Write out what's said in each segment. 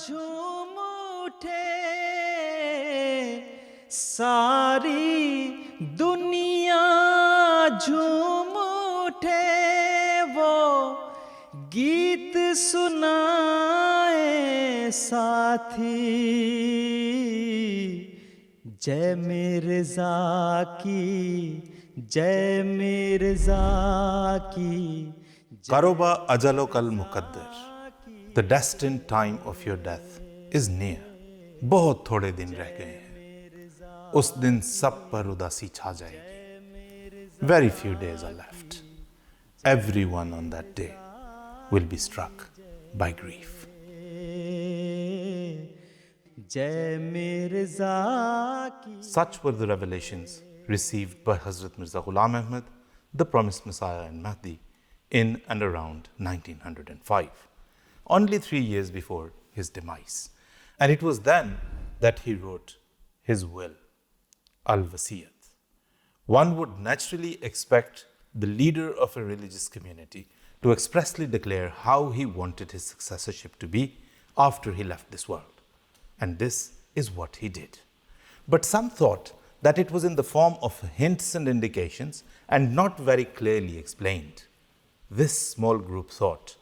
झूम उठे सारी दुनिया झूम उठे वो गीत सुनाए साथी जय मिर्जा की जय मिर्जा की Karoba ajalo kal muqaddar. The destined time of your death is near. बहुत थोड़े दिन रह गए हैं. उस दिन सब पर उदासी छा जाएगी. Very few days are left. Everyone on that day will be struck by grief. जय मिर्जा की. Such were the revelations received by Hazrat Mirza Ghulam Ahmad, the promised Messiah and Mahdi, in and around 1905, only 3 years before his demise. And it was then that he wrote his will, Al-Wasiyat. One would naturally expect the leader of a religious community to expressly declare how he wanted his successorship to be after he left this world. And this is what he did. But some thought that it was in the form of hints and indications and not very clearly explained. This small group thought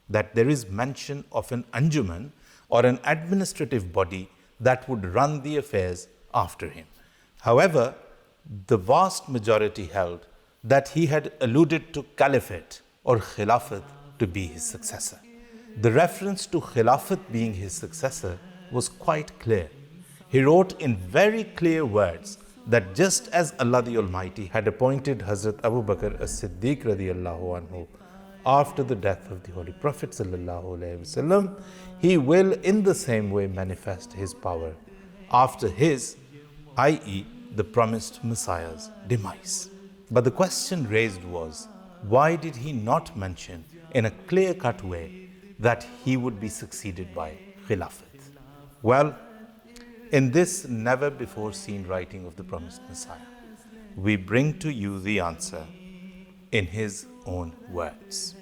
that there is mention of an anjuman or an administrative body that would run the affairs after him. However, the vast majority held that he had alluded to caliphate or khilafat to be his successor. The reference to khilafat being his successor was quite clear. He wrote in very clear words that just as Allah the Almighty had appointed Hazrat Abu Bakr as-Siddiq radiyallahu anhu after the death of the Holy Prophet sallallahu alaihi wasallam, he will in the same way manifest his power after his, i.e., the promised Messiah's demise. But the question raised was, why did he not mention in a clear-cut way that he would be succeeded by Khilafat? Well, in this never-before-seen writing of the promised Messiah, we bring to you the answer in his own words.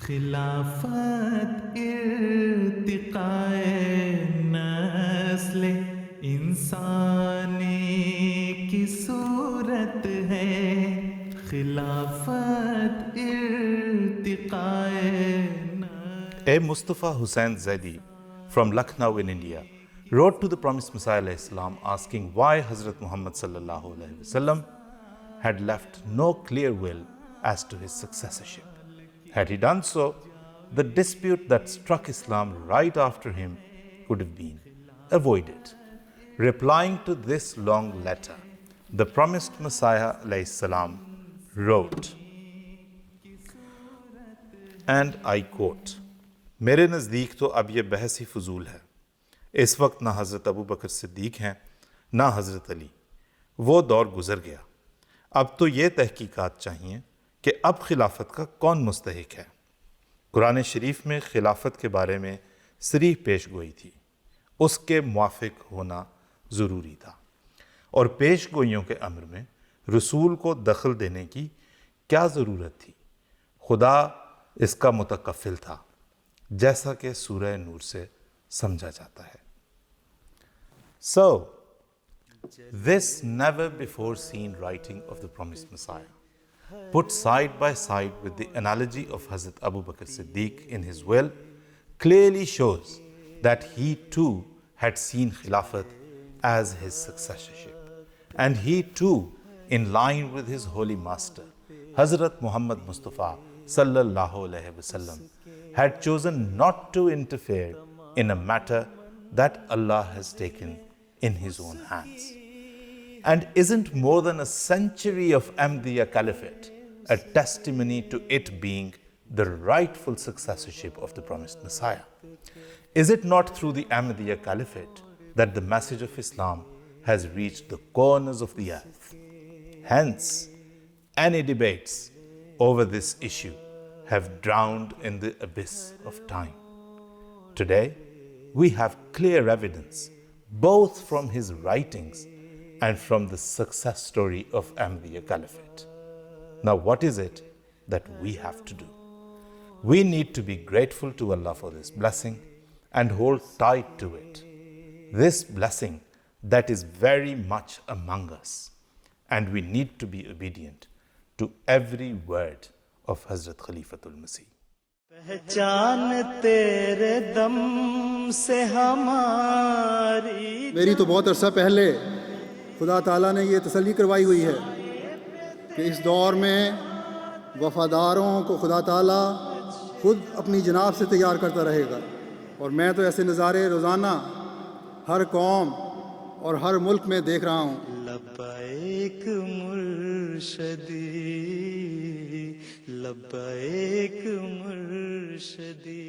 खिलाफत इर्तिकाए नस्ल इंसानी की सूरत है खिलाफत इर्तिकाए. A Mustafa Hussain Zaidi from Lucknow in India wrote to the promised Messiah alayhi salam asking why Hazrat Muhammad sallallahu alaihi wasallam had left no clear will as to his successorship. Had he done so, the dispute that struck Islam right after him would have been avoided. Replying to this long letter, the promised Messiah alayhi salam wrote, and I quote, मेरे नज़दीक तो अब ये बहस ही फजूल है. इस वक्त ना हज़रत अबू बकर सिद्दीक हैं ना हज़रत अली. वो दौर गुज़र गया. अब तो ये तहकीकात चाहिए कि अब खिलाफत का कौन मुस्तहिक है. कुरान शरीफ में खिलाफत के बारे में सरीह पेशगोई थी. उसके मुआफिक होना ज़रूरी था. और पेशगोइयों के अम्र में रसूल को दखल देने की क्या ज़रूरत थी. खुदा इसका मुतकफ़िल था, जैसा कि सूरह नूर से समझा जाता है. So, this never-before-seen writing of the promised Messiah, put side by side with the analogy of Hazrat Abu Bakr Siddiq in his will, clearly shows that he too had seen Khilafat as his successorship. And he too, in line with his holy master, Hazrat Muhammad Mustafa sallallahu alaihi wasallam, had chosen not to interfere in a matter that Allah has taken in his own hands. And isn't more than a century of Ahmadiyya Caliphate a testimony to it being the rightful successorship of the promised Messiah? Is it not through the Ahmadiyya Caliphate that the message of Islam has reached the corners of the earth? Hence, any debates over this issue have drowned in the abyss of time. Today, we have clear evidence both from his writings and from the success story of Ahmadiyya Caliphate. Now, what is it that we have to do? We need to be grateful to Allah for this blessing and hold tight to it. This blessing that is very much among us, and we need to be obedient to every word of Hazrat Khalifatul Masih. पहचान तेरे दम से हमारी मेरी तो बहुत अरसा पहले खुदा ताला ने ये तसल्ली करवाई हुई है कि इस दौर में वफ़ादारों को खुदा ताला खुद अपनी जनाब से तैयार करता रहेगा। और मैं तो ऐसे नज़ारे रोज़ाना हर कौम और हर मुल्क में देख रहा हूँ। लब्बैक मुर्शदी, लब्बैक मुर्शदी।